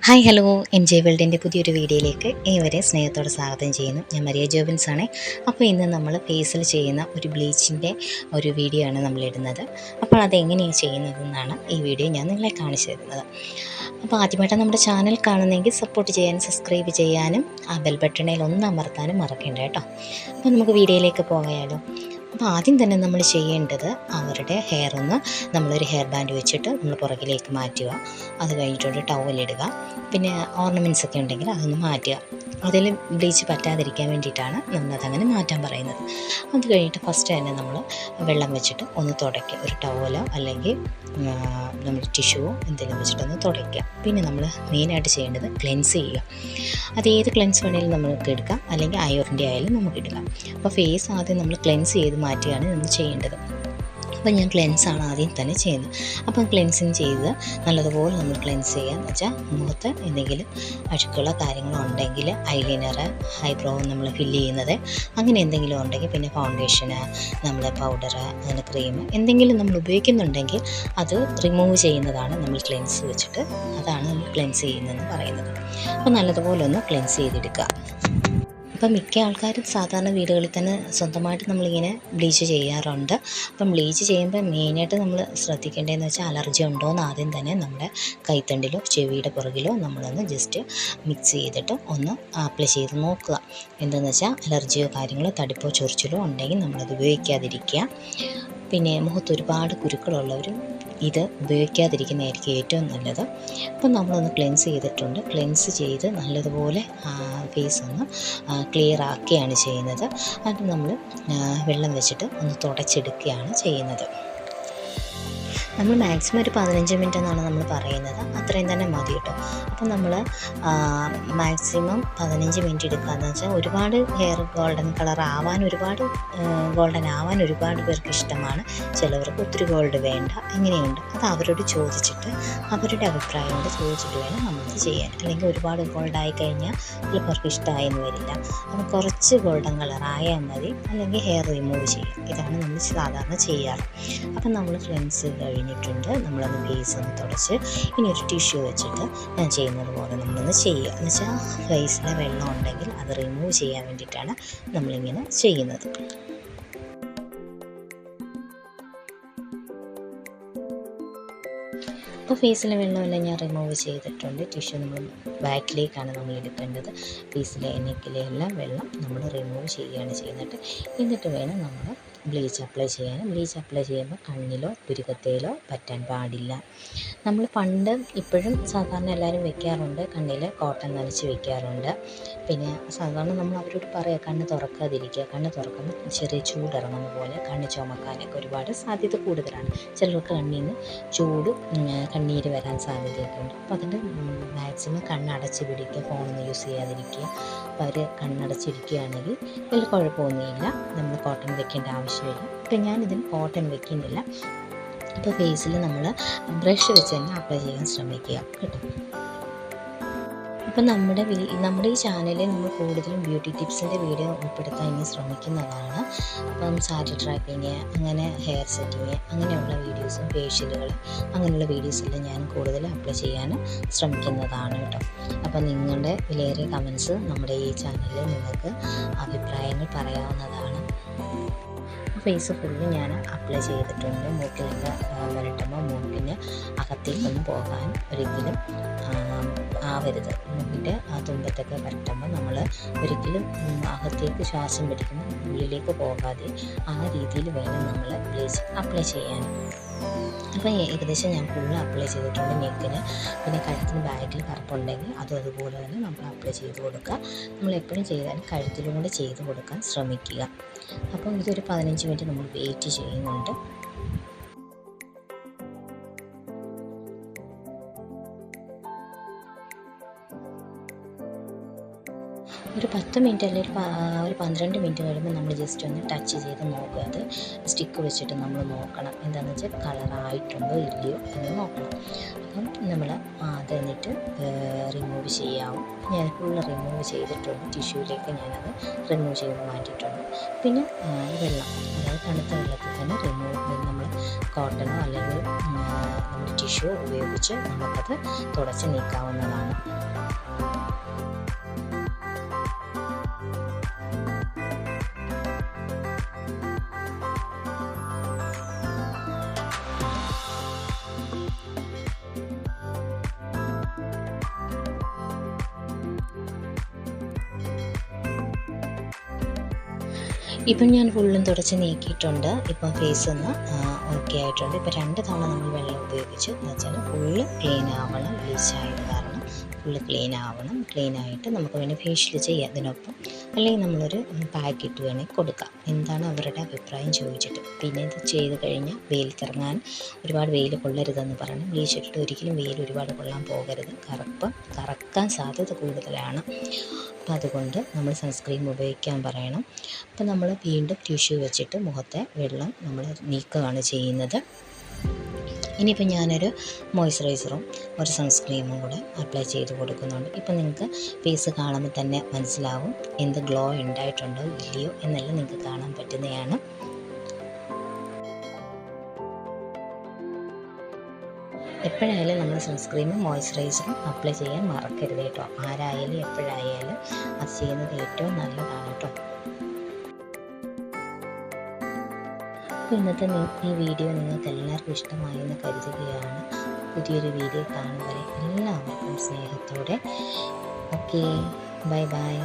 Hi hello M J വേൾഡിൻ്റെ പുതിയൊരു വീഡിയോയിലേക്ക് ഏവരെ സ്നേഹത്തോടെ സ്വാഗതം ചെയ്യുന്നു. ഞാൻ മരിയ ജോബിൻസ് ആണ്. അപ്പോൾ ഇന്ന് നമ്മൾ ഫേസിൽ ചെയ്യുന്ന ഒരു ബ്ലീച്ചിൻ്റെ ഒരു വീഡിയോ ആണ് നമ്മളിടുന്നത്. അപ്പോൾ അതെങ്ങനെയാണ് ചെയ്യുന്നതെന്നാണ് ഈ വീഡിയോ ഞാൻ നിങ്ങളെ കാണിച്ചു തരുന്നത്. അപ്പോൾ ആദ്യമായിട്ട് നമ്മുടെ ചാനൽ കാണുന്നെങ്കിൽ സപ്പോർട്ട് ചെയ്യാനും സബ്സ്ക്രൈബ് ചെയ്യാനും ആ ബെൽ ബട്ടണിൽ ഒന്ന് അമർത്താനും മറക്കണ്ട കേട്ടോ. അപ്പോൾ നമുക്ക് വീഡിയോയിലേക്ക് പോയാലോ. അപ്പോൾ ആദ്യം തന്നെ നമ്മൾ ചെയ്യേണ്ടത് അവരുടെ ഹെയർ ഒന്ന് നമ്മളൊരു ഹെയർ ബാൻഡ് വെച്ചിട്ട് നമ്മൾ പുറകിലേക്ക് മാറ്റുക. അത് കഴിഞ്ഞിട്ടൊരു ടവലിടുക. പിന്നെ ഓർണമെൻറ്റ്സ് ഒക്കെ ഉണ്ടെങ്കിൽ അതൊന്ന് മാറ്റുക. അതിൽ ബ്ലീച്ച് പറ്റാതിരിക്കാൻ വേണ്ടിയിട്ടാണ് നമ്മളതങ്ങനെ മാറ്റാൻ പറയുന്നത്. അത് കഴിഞ്ഞിട്ട് ഫസ്റ്റ് തന്നെ നമ്മൾ വെള്ളം വെച്ചിട്ട് ഒന്ന് തുടയ്ക്കുക. ഒരു ടവലോ അല്ലെങ്കിൽ നമ്മൾ ടിഷ്യൂവോ എന്തെങ്കിലും വെച്ചിട്ടൊന്ന് തുടയ്ക്കുക. പിന്നെ നമ്മൾ മെയിനായിട്ട് ചെയ്യേണ്ടത് ക്ലെൻസ് ചെയ്യുക. അത് ഏത് ക്ലെൻസ് വേണമെങ്കിലും നമുക്ക് എടുക്കാം, അല്ലെങ്കിൽ അയോറിൻ്റെ ആയാലും നമുക്ക് എടുക്കാം. അപ്പോൾ ഫേസ് ആദ്യം നമ്മൾ ക്ലെൻസ് ചെയ്ത് മാറ്റുകയാണ് നമ്മൾ ചെയ്യേണ്ടത്. അപ്പോൾ ഞാൻ ക്ലെൻസാണ് ആദ്യം തന്നെ ചെയ്യുന്നത്. അപ്പം ക്ലെൻസിങ് ചെയ്ത് നല്ലതുപോലെ നമ്മൾ ക്ലെൻസ് ചെയ്യുക എന്ന് വെച്ചാൽ മുഖത്ത് എന്തെങ്കിലും അഴുക്കുള്ള കാര്യങ്ങളോ ഉണ്ടെങ്കിൽ ഐലൈനർ, ഐബ്രോ നമ്മൾ ഫില്ല് ചെയ്യുന്നത് അങ്ങനെ എന്തെങ്കിലും ഉണ്ടെങ്കിൽ, പിന്നെ ഫൗണ്ടേഷന്, നമ്മുടെ പൗഡർ, അങ്ങനെ ക്രീം എന്തെങ്കിലും നമ്മൾ ഉപയോഗിക്കുന്നുണ്ടെങ്കിൽ അത് റിമൂവ് ചെയ്യുന്നതാണ് നമ്മൾ ക്ലെൻസ് വെച്ചിട്ട്. അതാണ് നമ്മൾ ക്ലെൻസ് ചെയ്യുന്നതെന്ന് പറയുന്നത്. അപ്പോൾ നല്ലതുപോലെ ഒന്ന് ക്ലെൻസ് ചെയ്തെടുക്കുക. അപ്പം മിക്ക ആൾക്കാരും സാധാരണ വീടുകളിൽ തന്നെ സ്വന്തമായിട്ട് നമ്മളിങ്ങനെ ബ്ലീച്ച് ചെയ്യാറുണ്ട്. അപ്പം ബ്ലീച്ച് ചെയ്യുമ്പോൾ മെയിനായിട്ട് നമ്മൾ ശ്രദ്ധിക്കേണ്ടതെന്ന് വെച്ചാൽ അലർജി ഉണ്ടോ എന്ന് ആദ്യം തന്നെ നമ്മുടെ കൈത്തണ്ടിലോ ചെവിയുടെ പുറകിലോ നമ്മളൊന്ന് ജസ്റ്റ് മിക്സ് ചെയ്തിട്ട് ഒന്ന് അപ്ലൈ ചെയ്ത് നോക്കുക. എന്താണെന്ന് വെച്ചാൽ അലർജിയോ കാര്യങ്ങളോ തടിപ്പോ ചൊറിച്ചിലോ ഉണ്ടെങ്കിൽ നമ്മളത് ഉപയോഗിക്കാതിരിക്കുക. പിന്നെ മുഖത്ത് ഒരുപാട് കുരുക്കളുള്ളവർ ഇത് ഉപയോഗിക്കാതിരിക്കുന്നതായിരിക്കും ഏറ്റവും നല്ലത്. അപ്പം നമ്മളൊന്ന് ക്ലെൻസ് ചെയ്തിട്ടുണ്ട്. ക്ലെൻസ് ചെയ്ത് നല്ലതുപോലെ ഫേസ് ഒന്ന് ക്ലിയർ ആക്കുകയാണ് ചെയ്യുന്നത്. അത് നമ്മൾ വെള്ളം വെച്ചിട്ട് ഒന്ന് തുടച്ചെടുക്കുകയാണ് ചെയ്യുന്നത്. നമ്മൾ മാക്സിമം ഒരു 15 മിനിറ്റ് എന്നാണ് നമ്മൾ പറയുന്നത്. അത്രയും തന്നെ മതി കേട്ടോ. അപ്പം നമ്മൾ മാക്സിമം 15 മിനിറ്റ് എടുക്കുകയെന്ന് വെച്ചാൽ ഒരുപാട് ഹെയർ ഗോൾഡൻ കളർ ആവാൻ ഒരുപാട് പേർക്ക് ഇഷ്ടമാണ്. ചിലവർക്ക് ഒത്തിരി ഗോൾഡ് വേണ്ട, ഇങ്ങനെയുണ്ട്. അത് അവരോട് ചോദിച്ചിട്ട് അവരുടെ അഭിപ്രായം കൊണ്ട് ചോദിച്ചിട്ട് വേണം നമ്മളത് ചെയ്യാൻ. അല്ലെങ്കിൽ ഒരുപാട് ഗോൾഡായി കഴിഞ്ഞാൽ ചിലവർക്ക് ഇഷ്ടമായെന്ന് വരില്ല. അപ്പോൾ കുറച്ച് ഗോൾഡൻ കളർ ആയാൽ മതി, അല്ലെങ്കിൽ ഹെയർ റിമൂവ് ചെയ്യും. ഇതാണ് നമ്മൾ സാധാരണ ചെയ്യാറ്. അപ്പം നമ്മൾ ക്ലെൻസ് കഴിഞ്ഞിട്ടുണ്ട്. നമ്മളൊന്ന് ഫേസ് ഒന്ന് തുടച്ച് ഇനി ഒരു ടിഷ്യൂ വെച്ചിട്ട് ഞാൻ ചെയ്യുന്നത് പോലെ നമ്മളൊന്ന് ചെയ്യുക. എന്ന് വെച്ചാൽ ഫേസിലെ വെള്ളം ഉണ്ടെങ്കിൽ അത് റിമൂവ് ചെയ്യാൻ വേണ്ടിയിട്ടാണ് നമ്മളിങ്ങനെ ചെയ്യുന്നത്. അപ്പോൾ ഫേസിലെ വെള്ളമെല്ലാം ഞാൻ റിമൂവ് ചെയ്തിട്ടുണ്ട്. ടിഷ്യൂ നമ്മൾ ബാക്കിലേക്കാണ് നമ്മൾ എടുക്കേണ്ടത്. ഫേസിലെ നെക്കിലെ എല്ലാം വെള്ളം നമ്മൾ റിമൂവ് ചെയ്യുകയാണ് ചെയ്യുന്നത്. എന്നിട്ട് വേണം നമ്മൾ ബ്ലീച്ച് അപ്ലൈ ചെയ്യാൻ. ബ്ലീച്ച് അപ്ലൈ ചെയ്യുമ്പോൾ കണ്ണിലോ പുരികത്തേലോ പറ്റാൻ പാടില്ല. നമ്മൾ പണ്ട് ഇപ്പോഴും സാധാരണ എല്ലാവരും വെക്കാറുണ്ട്, കണ്ണിൽ കോട്ടൺ നനച്ച് വെക്കാറുണ്ട്. പിന്നെ സാധാരണ നമ്മൾ അവരോട് പറയുക കണ്ണ് തുറക്കാതിരിക്കുക. കണ്ണ് തുറക്കുമ്പോൾ ചെറിയ ചൂടിറങ്ങുന്ന പോലെ കണ്ണ് ചുമക്കാനൊക്കെ ഒരുപാട് സാധ്യത കൂടുതലാണ്. ചിലർക്ക് കണ്ണിൽ നിന്ന് കണ്ണീര് വരാൻ സാധ്യതയൊക്കെ ഉണ്ട്. അപ്പോൾ അതിൻ്റെ മാക്സിമം കണ്ണടച്ച് പിടിക്കുക, ഫോണൊന്നും യൂസ് ചെയ്യാതിരിക്കുക. അപ്പോൾ അവർ കണ്ണടച്ചിരിക്കുകയാണെങ്കിൽ വലിയ കുഴപ്പമൊന്നുമില്ല. നമ്മൾ കോട്ടൺ വെക്കേണ്ട ആവശ്യമില്ല. ഇപ്പം ഞാനിതിന് കോട്ടൺ വെക്കുന്നില്ല. അപ്പോൾ ഫേസിൽ നമ്മൾ ബ്രഷ് വെച്ച് തന്നെ അപ്ലൈ ചെയ്യാൻ ശ്രമിക്കുക കേട്ടോ. അപ്പം നമ്മുടെ ഈ ചാനലിൽ നമ്മൾ കൂടുതലും ബ്യൂട്ടി ടിപ്സിൻ്റെ വീഡിയോ ഉൾപ്പെടുത്താൻ ഇനി ശ്രമിക്കുന്നതാണ്. അപ്പം സാരി ട്രാപ്പിങ്, അങ്ങനെ ഹെയർ സെറ്റിങ്, അങ്ങനെയുള്ള വീഡിയോസും ഫേഷ്യലുകൾ, അങ്ങനെയുള്ള വീഡിയോസെല്ലാം ഞാൻ കൂടുതൽ അപ്ലൈ ചെയ്യാൻ ശ്രമിക്കുന്നതാണ് കേട്ടോ. അപ്പം നിങ്ങളുടെ വിലയേറിയ കമൻസ് നമ്മുടെ ഈ ചാനലിൽ നിങ്ങൾക്ക് അഭിപ്രായങ്ങൾ പറയാവുന്നതാണ്. ഫേസ് ഫുള്ള് ഞാൻ അപ്ലൈ ചെയ്തിട്ടുണ്ട്. മൂക്കിലൊക്കെ വരട്ടുമ്പോൾ മൂക്കിന് അകത്തേക്കൊന്നും പോകാൻ ഒരിക്കലും ആവരുത്. മൂക്കിൻ്റെ ആ തുമ്പത്തൊക്കെ വരട്ടുമ്പോൾ നമ്മൾ ഒരിക്കലും അകത്തേക്ക് ശ്വാസം പിടിക്കുന്ന ഉള്ളിലേക്ക് പോകാതെ ആ രീതിയിൽ വേണം നമ്മൾ ബ്ലീച്ച് അപ്ലൈ ചെയ്യാൻ. അപ്പോൾ ഏകദേശം ഞാൻ ഫുള്ള് അപ്ലൈ ചെയ്തിട്ടുണ്ട് നെക്കിന്. പിന്നെ കഴുത്തിന് ബാക്കിൽ കറുപ്പുണ്ടെങ്കിൽ അതുപോലെ തന്നെ നമ്മൾ അപ്ലൈ ചെയ്ത് കൊടുക്കുക. നമ്മൾ എപ്പോഴും ചെയ്താലും കഴുത്തിലും കൂടെ ചെയ്ത് കൊടുക്കാൻ ശ്രമിക്കുക. അപ്പോൾ ഇതൊരു 15 മിനിറ്റ് നമ്മൾ വെയിറ്റ് ചെയ്യുന്നുണ്ട്. ഒരു 10 മിനിറ്റ് അല്ലെങ്കിൽ ഒരു 12 മിനിറ്റ് കഴിയുമ്പോൾ നമ്മൾ ജസ്റ്റ് ഒന്ന് ടച്ച് ചെയ്ത് നോക്കുക. അത് സ്റ്റിക്ക് വെച്ചിട്ട് നമ്മൾ നോക്കണം, എന്താണെന്ന് വെച്ചാൽ കളറായിട്ടുണ്ടോ ഇല്ലയോ എന്ന് നോക്കണം. അപ്പം നമ്മൾ അത് എന്നിട്ട് റിമൂവ് ചെയ്യാവും. ഞാൻ ഫുള്ള് റിമൂവ് ചെയ്തിട്ടുണ്ട്. ടിഷ്യൂലേക്ക് ഞാനത് റിമൂവ് ചെയ്ത് മാറ്റിയിട്ടുണ്ട്. പിന്നെ വെള്ളം, അതായത് തണുത്ത വെള്ളത്തിൽ തന്നെ നമ്മൾ കോട്ടണോ അല്ലെങ്കിൽ നമ്മുടെ ടിഷ്യൂ ഉപയോഗിച്ച് നമുക്കത് തുടച്ച് നീക്കാവുന്നതാണ്. ഇപ്പം ഞാൻ ഫുള്ളും തുടച്ച് നീക്കിയിട്ടുണ്ട്. ഇപ്പം ഫേസ് ഒന്ന് ഓക്കെ ആയിട്ടുണ്ട്. ഇപ്പം 2 തവണ നമ്മൾ വെള്ളം ഉപയോഗിച്ചു എന്ന് വെച്ചാൽ ഫുള്ള് ക്ലീൻ ആവണം. ബ്ലീച്ച് ആയത് കാരണം ഫുള്ള് ക്ലീൻ ആവണം. ക്ലീൻ ആയിട്ട് നമുക്ക് വേണമെങ്കിൽ ഫേഷ്യൽ ചെയ്യാം ഇതിനൊപ്പം, അല്ലെങ്കിൽ നമ്മളൊരു പാക്കിട്ട് വേണമെങ്കിൽ കൊടുക്കാം. എന്താണ് അവരുടെ അഭിപ്രായം ചോദിച്ചിട്ട്. പിന്നെ ഇത് ചെയ്ത് കഴിഞ്ഞാൽ വെയിലത്തിറങ്ങാൻ ഒരുപാട് വെയിൽ കൊള്ളരുതെന്ന് പറയണം. ബ്ലീച്ച് ഇട്ടിട്ട് ഒരിക്കലും വെയിൽ ഒരുപാട് കൊള്ളാൻ പോകരുത്. കറക്കാൻ സാധ്യത കൂടുതലാണ്. അപ്പം അതുകൊണ്ട് നമ്മൾ സൺസ്ക്രീൻ ഉപയോഗിക്കാൻ പറയണം. അപ്പം നമ്മൾ വീണ്ടും ടിഷ്യൂ വെച്ചിട്ട് മുഖത്തെ വെള്ളം നമ്മൾ നീക്കുകയാണ് ചെയ്യുന്നത്. ഇനിയിപ്പോൾ ഞാനൊരു മോയ്സ്ചറൈസറും ഒരു സൺസ്ക്രീമും കൂടെ അപ്ലൈ ചെയ്ത് കൊടുക്കുന്നുണ്ട്. ഇപ്പം നിങ്ങൾക്ക് ഫേസ് കാണുമ്പോൾ തന്നെ മനസ്സിലാവും എന്ത് ഗ്ലോ ഉണ്ടായിട്ടുണ്ടോ ഇല്ലയോ എന്നെല്ലാം നിങ്ങൾക്ക് കാണാൻ പറ്റുന്നതാണ്. എപ്പോഴായാലും നമ്മൾ സൺസ്ക്രീനും മോയ്സ്ചറൈസറും അപ്ലൈ ചെയ്യാൻ മറക്കരുത് കേട്ടോ. ആരായാലും എപ്പോഴായാലും അത് ചെയ്യുന്നത് ഏറ്റവും നല്ലതാണ് കേട്ടോ. അപ്പോൾ ഇന്നത്തെ ഈ വീഡിയോ നിങ്ങൾക്ക് എല്ലാവർക്കും ഇഷ്ടമായെന്ന് കരുതുകയാണ്. പുതിയൊരു വീഡിയോ കാണുന്നവരെ എല്ലാവർക്കും സ്നേഹത്തോടെ ഓക്കെ, ബൈ ബൈ.